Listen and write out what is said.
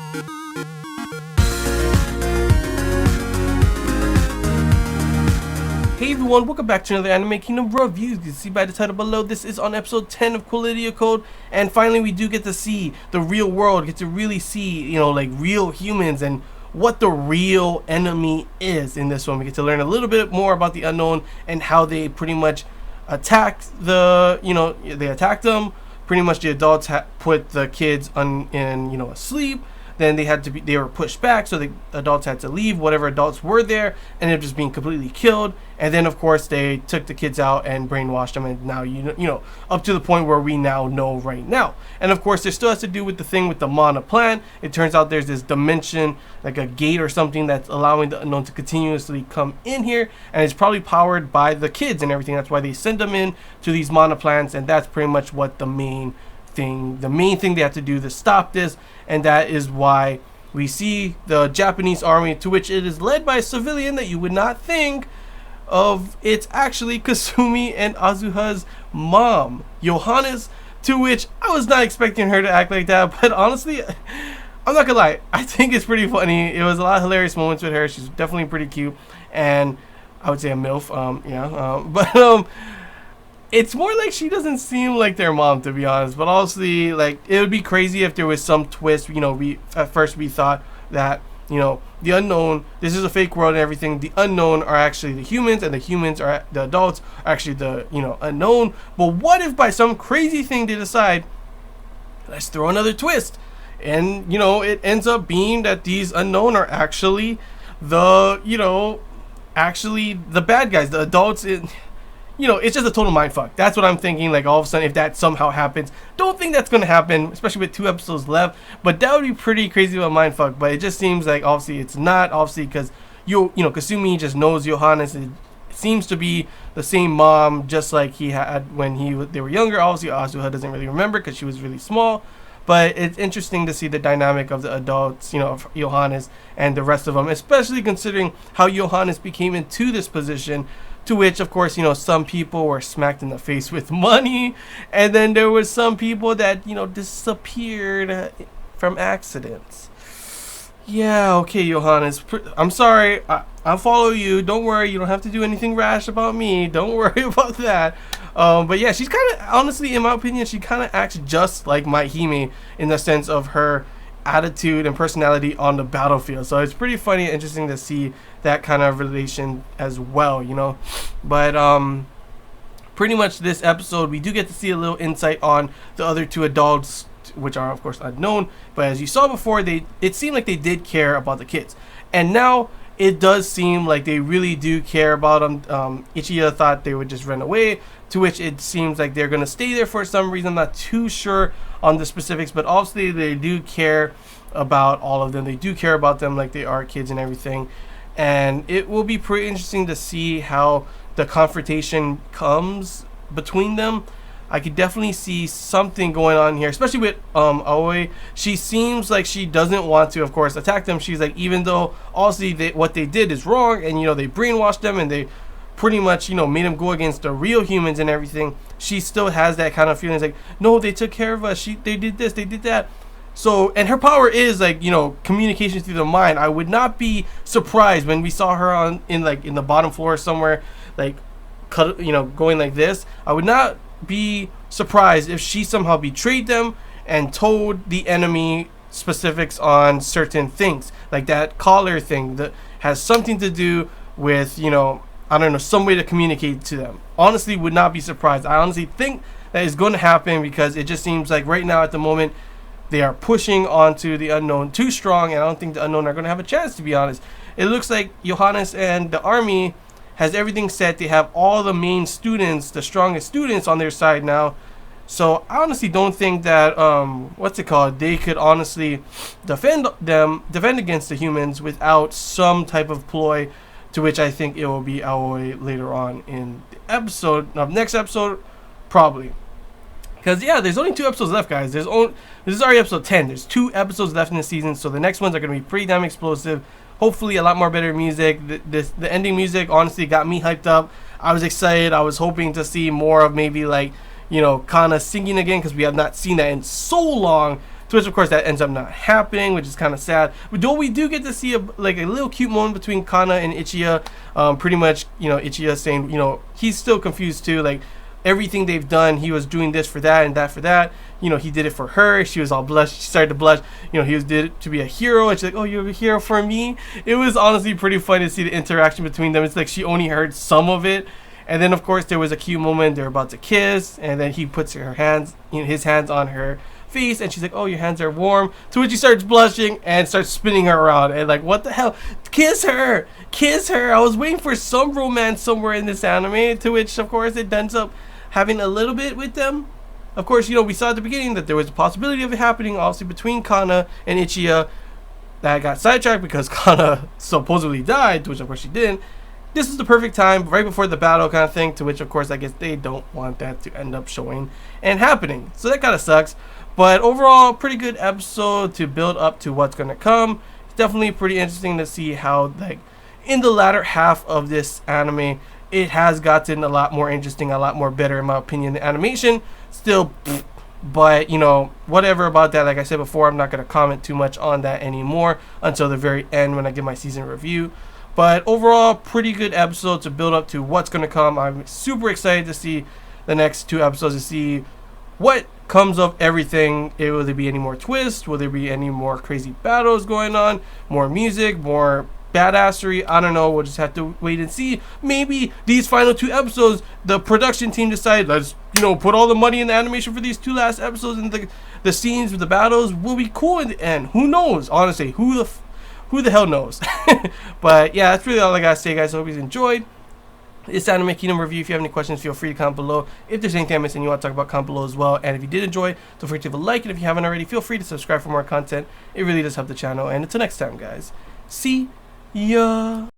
Hey everyone, welcome back to another Anime Kingdom review. You can see by the title below, this is on episode 10 of Qualidea Code, and finally we do get to see the real world, get to really see, like real humans and what the real enemy is in this one. We get to learn a little bit more about the unknown and how they pretty much attacked they attacked them. Pretty much the adults put the kids asleep. Then they were pushed back, so the adults had to leave, whatever adults were there, and they're just being completely killed. And then, of course, they took the kids out and brainwashed them, and now, up to the point where we now know right now. And, of course, there still has to do with the thing with the mana plant. It turns out there's this dimension, like a gate or something, that's allowing the unknown to continuously come in here, and it's probably powered by the kids and everything. That's why they send them in to these mana plants, and that's pretty much what the main thing they have to do to stop this. And that is why we see the Japanese army, to which it is led by a civilian that you would not think of. It's actually Kasumi and Azuha's mom, Johannes, to which I was not expecting her to act like that, but honestly, I'm not gonna lie, I think it's pretty funny. It was a lot of hilarious moments with her. She's definitely pretty cute, and I would say a MILF, but it's more like she doesn't seem like their mom, to be honest. But honestly, like, it would be crazy if there was some twist. We at first we thought that the unknown, this is a fake world and everything. The unknown are actually the humans, and the humans are the adults are actually the unknown. But what if by some crazy thing they decide, let's throw another twist, and it ends up being that these unknown are actually the bad guys, the adults. It's just a total mindfuck. That's what I'm thinking. Like, all of a sudden, if that somehow happens, don't think that's going to happen, especially with 2 episodes left. But that would be pretty crazy of a mindfuck. But it just seems like, obviously, it's not. Obviously, because Kasumi just knows Johannes. It seems to be the same mom, just like he had when they were younger. Obviously, Azuha doesn't really remember because she was really small. But it's interesting to see the dynamic of the adults, of Johannes and the rest of them, especially considering how Johannes became into this position. To which, of course, some people were smacked in the face with money, and then there was some people that, disappeared from accidents. Yeah, okay, Johannes, I'm sorry, I'll follow you. Don't worry, you don't have to do anything rash about me. Don't worry about that. But yeah, she's kind of, honestly, in my opinion, she kind of acts just like Maihime in the sense of her attitude and personality on the battlefield. So it's pretty funny and interesting to see that kind of relation as well, but pretty much this episode we do get to see a little insight on the other 2 adults, which are of course unknown. But as you saw before, it seemed like they did care about the kids, and now it does seem like they really do care about them. Ichiya thought they would just run away, to which it seems like they're going to stay there for some reason. I'm not too sure on the specifics, but obviously they do care about all of them. They do care about them like they are kids and everything. And it will be pretty interesting to see how the confrontation comes between them. I could definitely see something going on here, especially with Aoi. She seems like she doesn't want to, of course, attack them. She's like, even though obviously what they did is wrong, and they brainwashed them and they pretty much made them go against the real humans and everything, she still has that kind of feeling. It's like, no, they took care of us. They did this, they did that. So, and her power is like, communication through the mind. I would not be surprised when we saw her in the bottom floor somewhere, like, going like this. I would not be surprised if she somehow betrayed them and told the enemy specifics on certain things, like that collar thing that has something to do with, I don't know, some way to communicate to them. Honestly, would not be surprised. I honestly think that is going to happen, because it just seems like right now at the moment they are pushing onto the unknown too strong, and I don't think the unknown are going to have a chance, to be honest. It looks like Johannes and the army has everything set. They have all the main students, the strongest students on their side now. So I honestly don't think that they could honestly defend against the humans without some type of ploy, to which I think it will be Aoi later on in the next episode, probably. Because, yeah, there's only 2 episodes left, guys. This is already episode 10. There's 2 episodes left in the season, so the next ones are going to be pretty damn explosive. Hopefully a lot more better music. The ending music, honestly, got me hyped up. I was excited. I was hoping to see more of maybe, like, Kana singing again, because we have not seen that in so long. To which, of course, that ends up not happening, which is kind of sad. But though we do get to see a little cute moment between Kana and Ichiya. Pretty much, Ichiya saying, he's still confused too. Like, everything they've done, he was doing this for that and that for that. He did it for her. She was all blushed. She started to blush. He did it to be a hero. And she's like, oh, you're a hero for me. It was honestly pretty funny to see the interaction between them. It's like she only heard some of it. And then, of course, there was a cute moment. They're about to kiss. And then he puts his hands on her face. And she's like, oh, your hands are warm. To which he starts blushing and starts spinning her around. And like, what the hell? Kiss her. Kiss her. I was waiting for some romance somewhere in this anime. To which, of course, it ends up having a little bit with them. Of course, we saw at the beginning that there was a possibility of it happening, obviously, between Kana and Ichiya. That got sidetracked because Kana supposedly died, to which, of course, she didn't. This is the perfect time, right before the battle kind of thing, to which, of course, I guess they don't want that to end up showing and happening. So that kind of sucks. But overall, pretty good episode to build up to what's going to come. It's definitely pretty interesting to see how, like, in the latter half of this anime, it has gotten a lot more interesting, a lot more better in my opinion. The animation still, but whatever about that. Like I said before, I'm not going to comment too much on that anymore until the very end when I give my season review. But overall, pretty good episode to build up to what's going to come. I'm super excited to see the next 2 episodes, to see what comes of everything. Will there be any more twists? Will there be any more crazy battles going on? More music? More badassery? I don't know. We'll just have to wait and see. Maybe these final 2 episodes, the production team decided, let's put all the money in the animation for these 2 last episodes, and the scenes with the battles will be cool in the end. Who knows? Honestly, who the hell knows? But yeah, that's really all I gotta say, guys. I hope you enjoyed this Anime Kingdom review. If you have any questions, feel free to comment below. If there's anything I missed and you want to talk about, comment below as well. And if you did enjoy, don't forget to leave a like, and if you haven't already, feel free to subscribe for more content. It really does help the channel. And until next time, guys, see ya.